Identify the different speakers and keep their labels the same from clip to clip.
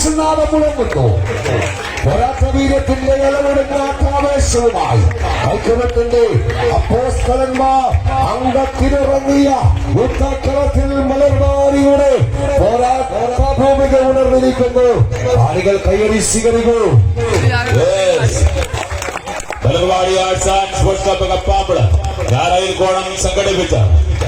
Speaker 1: വീശുന്നാഥം മുഴങ്ങുന്നു. പോരാട്ടവീര്യത്തിന്റെ ആവേശവുമായി ഐക്യത്തിന്റെ അപ്പോസ്തലന്മാർ അംഗത്തിനിറങ്ങിയ യുദ്ധക്കളത്തിൽ മലർവാരിയുടെ പോരാട്ടഭൂമിക ഉണർന്നിരിക്കുന്നു. ആളുകൾ കയ്യടി സ്വീകരിക്കൂ.
Speaker 2: Malarvadi arts and sports club Kappampuzha ഞായറാഴ്ച സംഘടിപ്പിച്ച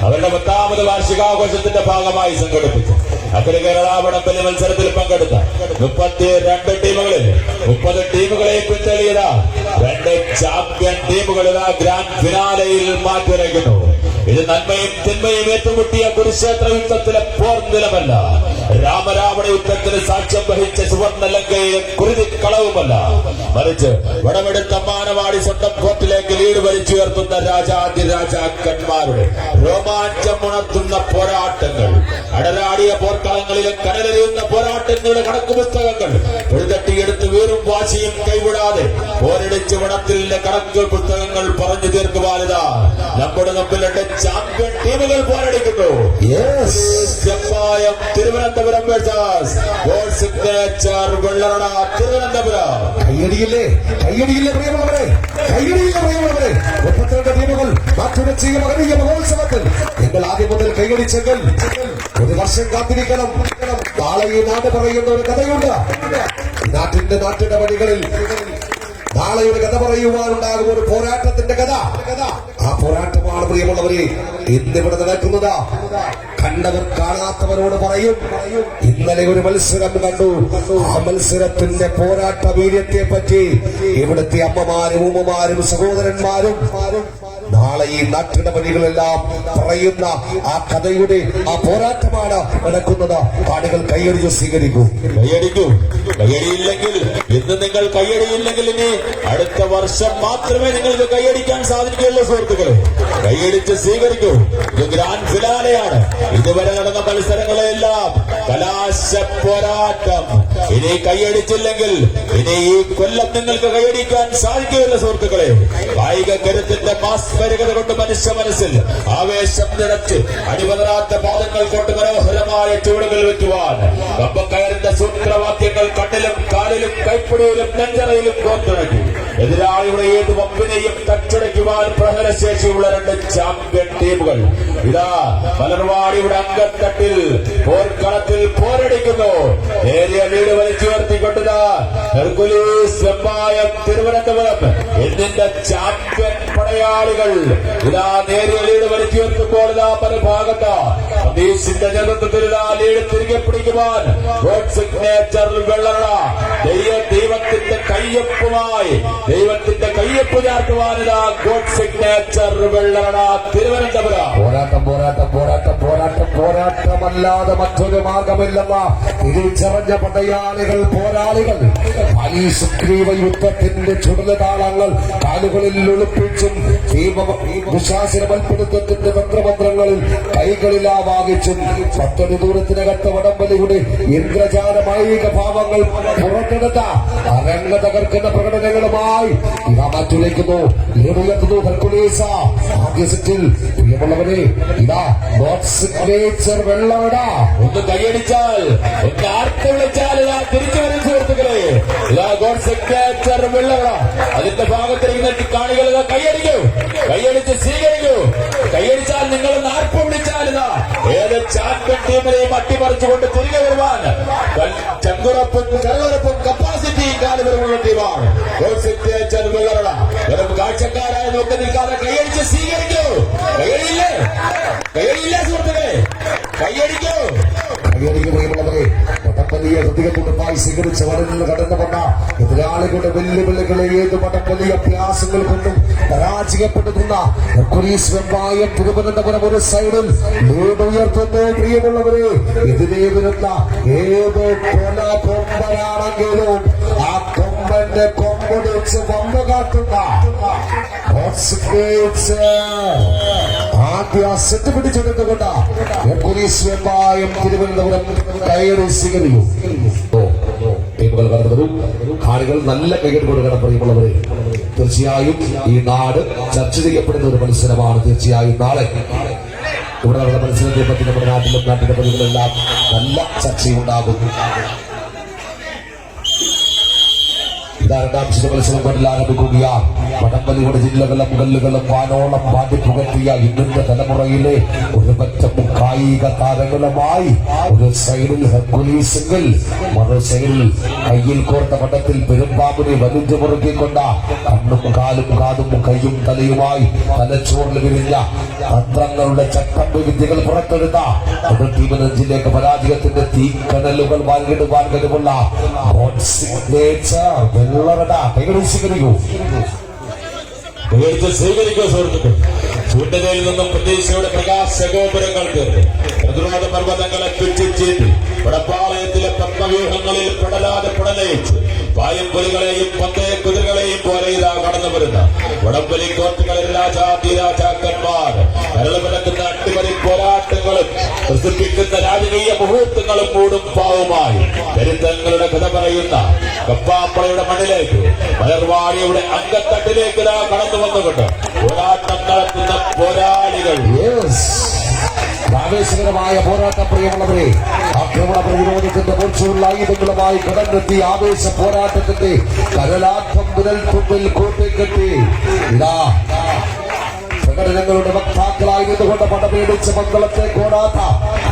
Speaker 2: അവരുടെ 10ാമത് വാർഷികാഘോഷത്തിന്റെ ഭാഗമായി സംഘടിപ്പിച്ച അഖില കേരള വടംവലി മത്സരത്തിൽ പങ്കെടുത്ത 32 ടീമുകളിൽ 30 ടീമുകളെ പിന്തള്ളിയത 2 ചാമ്പ്യൻ ടീമുകൾ ഗ്രാൻഡ് ഫിനാലയിൽ മാറ്റുരയ്ക്കുന്നു. ഇത് നന്മയും തിന്മയും ഏറ്റുമുട്ടിയ കുരുക്ഷേത്ര യുദ്ധത്തിലെ പോർനിലമല്ല, രാമരാവണ യുദ്ധത്തിന് സാക്ഷ്യം വഹിച്ച സുവർണലങ്കയിലെ കുരുതിക്കളവുമല്ല, മറിച്ച് വടമെടുത്ത മാനവാടി സ്വന്തം കോർട്ടിലേക്ക് ലീഡ് വലിച്ചുയർത്തുന്ന രാജാതിരാജാക്കന്മാരുടെ രോമാഞ്ചമുണർത്തുന്ന പോരാട്ടങ്ങൾ, അടരാടിയ പോർക്കളങ്ങളിലും കനലെറിയുന്ന പോരാട്ടങ്ങളുടെ കണക്ക് പുസ്തകങ്ങൾ എഴുതട്ടിയെടുത്ത് വീറും വാശിയും കൈവിടാതെ പോരടിച്ച് വടത്തിലെ കണക്ക് പുസ്തകങ്ങൾ പറഞ്ഞു തീർക്കുവാനിതാ നമ്മുടെ മുമ്പിൽ 2 ചാമ്പ്യൻ ടീമുകൾ പോരടിക്കുന്നു. Thiruvananthapuram versus gold signature Vellarada Thiruvananthapuram.
Speaker 1: കയ്യടിയില്ലേ പ്രിയമുള്ളവരെ, കയ്യടിയില്ലേ പ്രിയമുള്ളവരെ. 32 ടീമുകൾ മാറ്റുരച്ച മകനീയ മഹോത്സവത്തിൽ നിങ്ങൾ ആദ്യം മുതൽ കൈയടിച്ചെങ്കിൽ 1 വർഷം കാത്തിരിക്കണം. നാളെ ഈ നാട് പറയുന്ന ഒരു കഥയുണ്ട്. നാട്ടിന്റെ വഴികളിൽ നാളെ ഒരു കഥ പറയുവാനുണ്ടാകും, ഒരു പോരാട്ടത്തിന്റെ കഥ. ആ പോരാട്ടമാണ് പ്രിയമുള്ളവരെ ഇന്നിവിടെ നടക്കുന്നത്. കണ്ടവർ കാണാത്തവരോട് പറയും, ഇന്നലെ ഒരു മത്സരം കണ്ടു. ആ മത്സരത്തിന്റെ പോരാട്ട വീര്യത്തെ പറ്റി ഇവിടുത്തെ അമ്മമാരും ഉമ്മമാരും സഹോദരന്മാരും നാളെ ഈ നാട്ടിന്റെ വഴികളെല്ലാം പറയുന്ന ആ കഥയുടെ ആ പോരാട്ടമാണ് നടക്കുന്നത്. കാണികൾ കയ്യടിച്ച് സ്വീകരിക്കൂ.
Speaker 2: കയ്യടിയില്ലെങ്കിൽ ഇന്ന് നിങ്ങൾ കയ്യടിയില്ലെങ്കിൽ ഇനി അടുത്ത വർഷം മാത്രമേ നിങ്ങൾക്ക് കയ്യടിക്കാൻ സാധിക്കുകയുള്ളൂ. സുഹൃത്തുക്കളെ, കയ്യടിച്ച് സ്വീകരിക്കൂ. ഇത് ഗ്രാൻഡ് ഫിനാലെയാണ്. ഇതുവരെ നടന്ന മത്സരങ്ങളെല്ലാം കലാശ പോരാട്ടം. ഇനി കയ്യടിച്ചില്ലെങ്കിൽ ഇനി ഈ കൊല്ലം നിങ്ങൾക്ക് കയ്യടിക്കാൻ സാധിക്കുകയില്ല. സുഹൃത്തുക്കളെ, കായിക കരുത്തിന്റെ മാസ്മരികത കൊണ്ട് മനുഷ്യ മനസ്സിൽ ആവേശം നിറച്ച് അടിപതരാത്ത പാദങ്ങൾ കൊണ്ട് മനോഹരമായ ചുവടുകൾ വെക്കുവാൻ കമ്പക്കയറിന്റെ സൂത്രവാക്യങ്ങൾ കണ്ണിലും കാലിലും കൈപ്പിടിയിലും നെഞ്ചറയിലും കോർത്തിണക്കി എതിരാളിയുടെ ഏത് വമ്പിനെയും തച്ചുടയ്ക്കുവാൻ പ്രഹരശേഷിയുള്ള 2 ചാമ്പ്യൻ ടീമുകൾ ഇതാ മലർവാടിയുടെ അങ്കത്തട്ടിൽ പോർക്കളത്തിൽ പോരടിക്കുന്നു. നേരിയ ലീഡ് വലിച്ചുയർത്തിക്കൊണ്ടത് ഹെർക്കുലീസ് വെമ്പായം തിരുവനന്തപുരം എന്നിന്റെ ചാമ്പ്യൻ പടയാളികൾ ഇതാ നേരിയ ലീഡ് വലിച്ചുയർത്തുമ്പോൾ ഇതാ മറുഭാഗത്ത് സതീഷിന്റെ നേതൃത്വത്തിൽ ഇതാ ലീഡ് തിരികെ പിടിക്കുവാൻ ഗോഡ് സിഗ്നേച്ചർ വെള്ളറ ദൈവത്തിന്റെ കയ്യൊപ്പുമായി ദൈവത്തിന്റെ കയ്യൊപ്പ് ചാർത്തുവാൻ ഇതാ ഗോഡ് സിഗ്നേച്ചർ വെള്ളറ തിരുവനന്തപുരം.
Speaker 1: പോരാട്ടമല്ലാതെ മറ്റൊരു മാർഗമില്ലെന്ന തിരിച്ചറിഞ്ഞ പടയാളികൾ പോരാളികൾ സുഗ്രീവ യുദ്ധത്തിന്റെ ചുടലതാളങ്ങൾ കാലുകളിൽ ഒളിപ്പിച്ചും ദുശാസനമൽപ്പെടുത്തത്തിന്റെ തന്ത്രമന്ത്രങ്ങളിൽ കൈകളിൽ ആവാഹിച്ചും 10 ദൂരത്തിനകത്ത് വടംവലിയുടെ ഇന്ദ്രജാലമൈക ഭാവങ്ങൾ പുറത്തെടുത്ത അരങ്ങ തകർക്കുന്ന പ്രകടനങ്ങളുമായി ഇതാ മാറ്റുലയ്ക്കുന്നു, ഉയർത്തുന്നു ഹെർക്കുലീസ. ആദ്യ സെറ്റിൽ പ്രിയമുള്ളവരെ ഇതാ ഗോഡ് സിഗ്നേച്ചർ വെള്ളറട.
Speaker 2: ഒന്ന് കൈയടിച്ചാൽ, ഒന്ന് ആർത്ത് വിളിച്ചാൽ ഇതാ തിരിച്ചു വരും. സുഹൃത്തുക്കളെ, ഇതാ ഗോഡ് സിഗ്നേച്ചർ വെള്ളറട. അതിന്റെ ഭാഗത്തിരിക്കുന്ന കാണികൾ ഇതാ കൈയടിക്കൂ, കൈയടിച്ച് സ്വീകരിക്കൂ. കൈയടിച്ചാൽ നിങ്ങൾ ആർപ്പ് വിളിച്ചാൽ ഇതാ ഏത് ചാമ്പ്യൻ ടീമിനെയും അട്ടിമറിച്ചുകൊണ്ട് തിരികെ വരുവാൻ ചങ്കുറപ്പും കരളുറപ്പും കപ്പാസിറ്റിയും കാലുവരമുള്ള ടീമാണ് ഗോഡ് സിഗ്നേച്ചർ വെള്ളറട. വെറും കാഴ്ചക്കാരായി നോക്കി നിൽക്കാതെ കൈയടിച്ച് സ്വീകരിക്കൂ. കൈയടിയില്ല സുഹൃത്തുക്കളെ, കൈയടിക്കൂ.
Speaker 1: പ്രിയമുള്ളവരെ, വടംവലിയെ ഹൃദയപൂർവ്വമായി സ്വീകരിച്ച വരനിൽ കടന്നു വന്ന എതിരാളികളുടെ വെല്ലുവിളികളെ ഏത് വടംവലി അഭ്യാസങ്ങൾ കൊണ്ടും പരാജയപ്പെടുത്തുന്ന ഹെർക്കുലീസ് വെമ്പായം തിരുവനന്തപുരം ഒരു സൈഡിൽ ലീഡ് ഉയർത്തുന്നു. പ്രിയമുള്ളവരെ, എതിരെ വരുന്ന ഏത് കൊല കൊമ്പനാണെങ്കിലും ആ കൊമ്പന്റെ കൊമ്പൊടിച്ച് വമ്പ കാട്ടുന്ന ആദ്യ സെറ്റ് പിടിച്ചെടുത്തുകൊണ്ട് ഹെർക്കുലീസ് വെമ്പായം തിരുവനന്തപുരം കയറി സ്വീകരിക്കും. ടീമുകൾ കടന്നു കാണികൾ നല്ല കൈകടി കൊടുക്കണം. പ്രിയമുള്ളവരെ, തീർച്ചയായും ഈ നാട് ചർച്ച ചെയ്യപ്പെടുന്ന ഒരു മത്സരമാണ്. തീർച്ചയായും നാളെ ഇവിടെ നടന്ന മത്സരത്തെ പറ്റി നമ്മുടെ നാട്ടിലെ പതിവുകളെല്ലാം നല്ല ചർച്ചയുണ്ടാകും. ഇതാ രണ്ടാം ശിശുമത്സരം കൊണ്ടിൽ ആരംഭിക്കുകയാണ്. വടംവലിയുടെ ജില്ലകളും കല്ലുകളും വാനോളം മാറ്റിപ്പുകറ്റിയ ഇന്നത്തെ തലമുറയിലെ ഒരു പറ്റം കായിക താരങ്ങളുമായി ഒരു സൈഡിൽ ഹെർക്കുലീസെങ്കിൽ മറു സൈഡിൽ കയ്യിൽ കോർത്ത പട്ടത്തിൽ പെരുമ്പാമ്പിനെ വലിച്ചു മുറുക്കിക്കൊണ്ട കണ്ണും കാലും കാതും കയ്യും തലയുമായി തലച്ചോറിൽ വിരിഞ്ഞ തന്ത്രങ്ങളുടെ ചട്ടമ്പ് വിദ്യകൾ പുറത്തെടുത്ത ഒരു ടീം നെഞ്ചിലേക്ക് പരാജയത്തിന്റെ തീക്കനലുകൾ വാങ്ങിടുവാൻ കഴിവുള്ള വെള്ളറട കൈകളിൽ സ്വീകരിക്കൂ.
Speaker 2: സ്വീകരിക്കുക സുഹൃത്തുക്കൾ. ചൂണ്ടതയിൽ നിന്നും പ്രതീക്ഷയുടെ പ്രകാശഗോപുരങ്ങൾക്ക് പ്രതിരോധ പർവ്വതങ്ങളെ ചുറ്റിച്ചീട്ടി വടപ്പാളയത്തിലെ പത്മവ്യൂഹങ്ങളിൽ പെടലാതെ പെടലയിച്ച് വായുംപുലികളെയും പന്തയ കുതിരകളെയും പോലെ ഇതാ കടന്നു വരുന്ന വടംവലി കോർട്ടുകളിൽ രാജാതിരാജാക്കന്മാർ കരളുപിടക്കുന്ന അട്ടിമറി പോരാട്ടങ്ങളും പ്രസിദ്ധിക്കുന്ന രാജകീയ മുഹൂർത്തങ്ങളും മൂടും പാവുമായി ചരിത്രങ്ങളുടെ കഥ പറയുന്ന കപ്പാപ്പളയുടെ മണ്ണിലേക്ക് മലർവാടിയുടെ അങ്കത്തട്ടിലേക്ക് ഇതാ കടന്നു വന്നുകൊണ്ട് പോരാട്ടം നടത്തുന്ന പോരാളികൾ.
Speaker 1: ആവേശകരമായ പോരാട്ടം പ്രിയമുള്ളവരെ, ആക്രമണ പ്രതിരോധത്തിന്റെ മൂർച്ചയുള്ള ആയുധങ്ങളുമായി കടന്നെത്തി ആവേശ പോരാട്ടത്തിന്റെ കരലാക്കം മുതൽ തുമ്പിൽ കൂട്ടിക്കെട്ടി ഇതാ പ്രകടനങ്ങളുടെ വക്താക്കളായിരുന്നുകൊണ്ട് പടമേടിച്ച് മംഗളത്തെ കോടാത്ത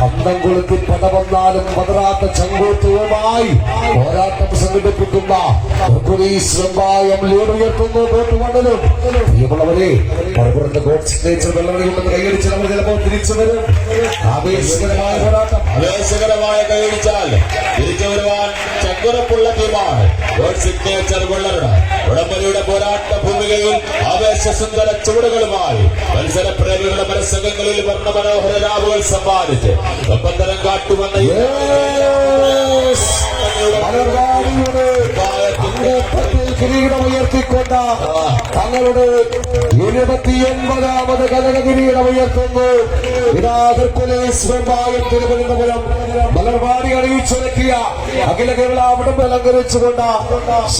Speaker 1: അന്തം കൊളുത്തി പടവന്നാലും പതറാത്ത ചങ്കൂറ്റവുമായി പോരാട്ടം സംഘടിപ്പിക്കുന്ന ഉയർത്തുന്നു കോട്ടുമണ്ഡലും. പ്രിയമുള്ളവരെ, മറുപുറത്തെ ഗോഡ് സിഗ്നേച്ചർ വെള്ളമണിയുണ്ടെന്ന് കൈയടിച്ച് നമ്മൾ ചിലപ്പോൾ തിരിച്ചു വരും. ആവേശകരമായ പോരാട്ടം,
Speaker 2: ആവേശകരമായ കൈയടിച്ചാൽ തിരിച്ചു വരുവാൻ ചങ്കുറപ്പുള്ള ടീമാണ് ഗോഡ് സിഗ്നേച്ചർ വെള്ളറട. വടംവലിയുടെ പോരാട്ട ഭൂമികയിൽ ആവേശസുന്ദര ചുവടുകളുമായി മത്സരപ്രേമികളുടെ മനസ്സകങ്ങളിൽ വർണ്ണമനോഹര രാവുകൾ സമ്മാനിച്ച് ഒപ്പന്തരം കാട്ടുവന്ന
Speaker 1: കിരീടമുയർത്തിക്കൊണ്ട് തങ്ങളുടെ 79ാമത് കനക കിരീടമുയർത്തുന്നു. ഇതാ ഹെർക്കുലീസ് വെമ്പായം തിരുവനന്തപുരം മലർവാടി അണിയിച്ചൊരുക്കിയ അഖില കേരള വടംവലി അലങ്കരിച്ചുകൊണ്ട്